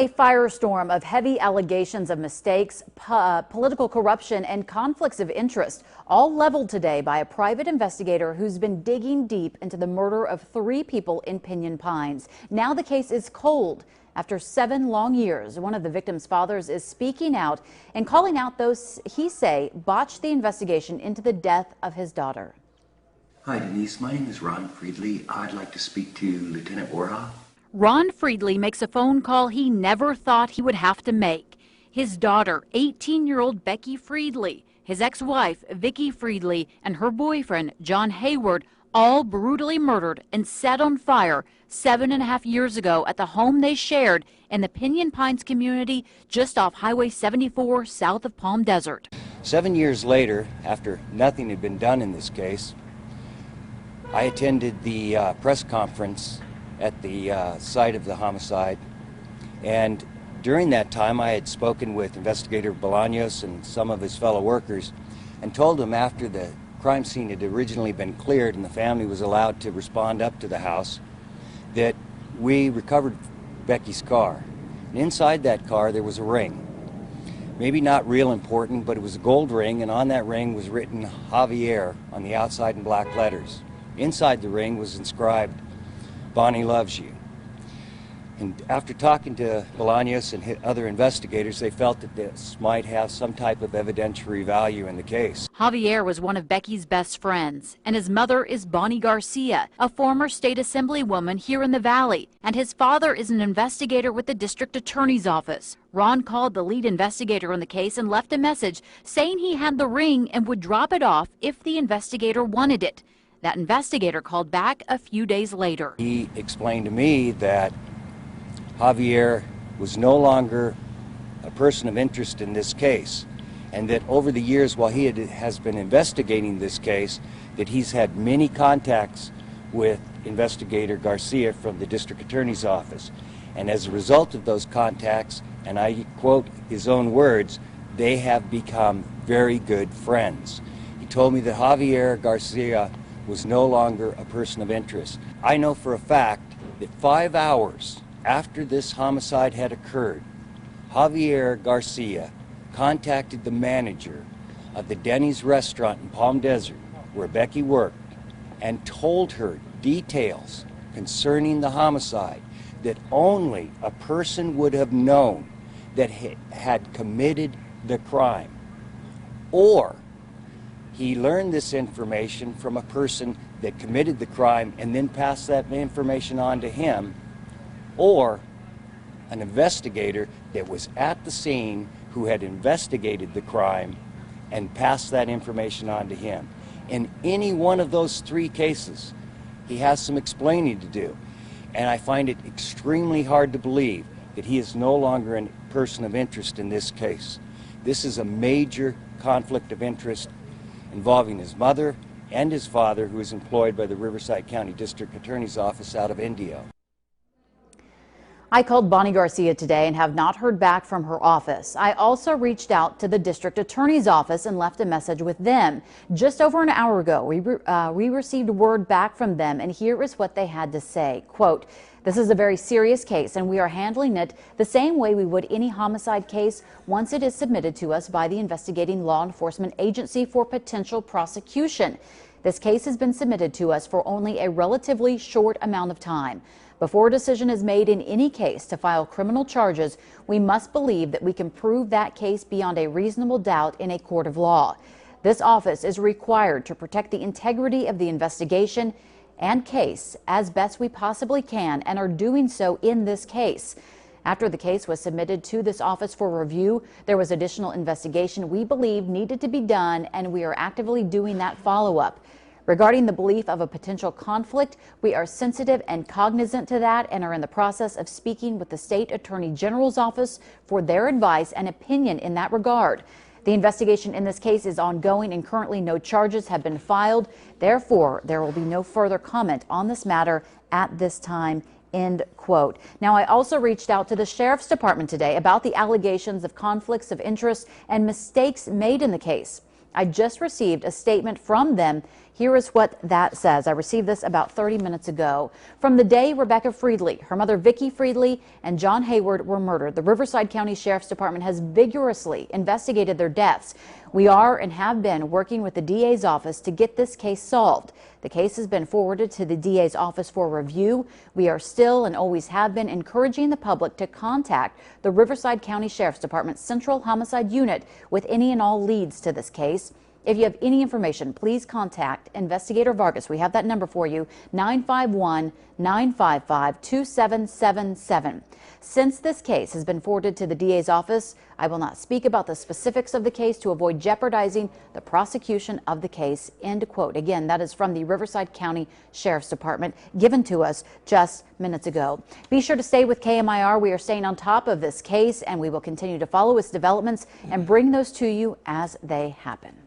A firestorm of heavy allegations of mistakes, political corruption, and conflicts of interest, all leveled today by a private investigator who's been digging deep into the murder of 3 people in Pinyon Pines. Now the case is cold. After 7 long years, one of the victims' fathers is speaking out and calling out those he say botched the investigation into the death of his daughter. Hi Denise, my name is Ron Friedley. I'd like to speak to Lieutenant Warha. Ron Friedley makes a phone call he never thought he would have to make. His daughter, 18-year-old Becky Friedley, his ex-wife, Vicki Friedley, and her boyfriend, John Hayward, all brutally murdered and set on fire 7.5 years ago at the home they shared in the Pinyon Pines community just off Highway 74 south of Palm Desert. 7 years later, after nothing had been done in this case, I attended the press conference at the site of the homicide, and during that time I had spoken with Investigator Bolaños and some of his fellow workers and told them after the crime scene had originally been cleared and the family was allowed to respond up to the house that we recovered Becky's car. And inside that car there was a ring. Maybe not real important, but it was a gold ring, and on that ring was written Javier on the outside in black letters. Inside the ring was inscribed, "Bonnie loves you." And after talking to Bolaños and other investigators, they felt that this might have some type of evidentiary value in the case. Javier was one of Becky's best friends, and his mother is Bonnie Garcia, a former state assemblywoman here in the Valley, and his father is an investigator with the district attorney's office. Ron called the lead investigator on the case and left a message saying he had the ring and would drop it off if the investigator wanted it. That investigator called back a few days later. He explained to me that Javier was no longer a person of interest in this case, and that over the years while he has been investigating this case, that he's had many contacts with Investigator Garcia from the district attorney's office. And as a result of those contacts, and I quote his own words, they have become very good friends. He told me that Javier Garcia was no longer a person of interest. I know for a fact that 5 hours after this homicide had occurred, Javier Garcia contacted the manager of the Denny's restaurant in Palm Desert where Becky worked and told her details concerning the homicide that only a person would have known that had committed the crime, or he learned this information from a person that committed the crime and then passed that information on to him, or an investigator that was at the scene who had investigated the crime and passed that information on to him. In any one of those 3 cases, he has some explaining to do, and I find it extremely hard to believe that he is no longer a person of interest in this case. This is a major conflict of interest involving his mother and his father, who is employed by the Riverside County District Attorney's Office out of Indio. I called Bonnie Garcia today and have not heard back from her office. I also reached out to the district attorney's office and left a message with them. Just over an hour ago, we received word back from them, and here is what they had to say. Quote, "This is a very serious case, and we are handling it the same way we would any homicide case once it is submitted to us by the investigating law enforcement agency for potential prosecution. This case has been submitted to us for only a relatively short amount of time. Before a decision is made in any case to file criminal charges, we must believe that we can prove that case beyond a reasonable doubt in a court of law. This office is required to protect the integrity of the investigation and case as best we possibly can, and are doing so in this case. After the case was submitted to this office for review, there was additional investigation we believe needed to be done, and we are actively doing that follow-up. Regarding the belief of a potential conflict, we are sensitive and cognizant to that and are in the process of speaking with the State Attorney General's office for their advice and opinion in that regard. The investigation in this case is ongoing and currently no charges have been filed. Therefore, there will be no further comment on this matter at this time." End quote. Now, I also reached out to the Sheriff's Department today about the allegations of conflicts of interest and mistakes made in the case. I just received a statement from them Here is what that says. I received this about 30 minutes ago. From the day Rebecca Friedley, her mother Vicki Friedley, and John Hayward were murdered, the Riverside County Sheriff's Department has vigorously investigated their deaths. We are and have been working with the DA's office to get this case solved. The case has been forwarded to the DA's office for review. We are still and always have been encouraging the public to contact the Riverside County Sheriff's Department Central Homicide Unit with any and all leads to this case. If you have any information, please contact Investigator Vargas. We have that number for you, 951-955-2777. Since this case has been forwarded to the DA's office, I will not speak about the specifics of the case to avoid jeopardizing the prosecution of the case. End quote. Again, that is from the Riverside County Sheriff's Department, given to us just minutes ago. Be sure to stay with KMIR. We are staying on top of this case, and we will continue to follow its developments and bring those to you as they happen.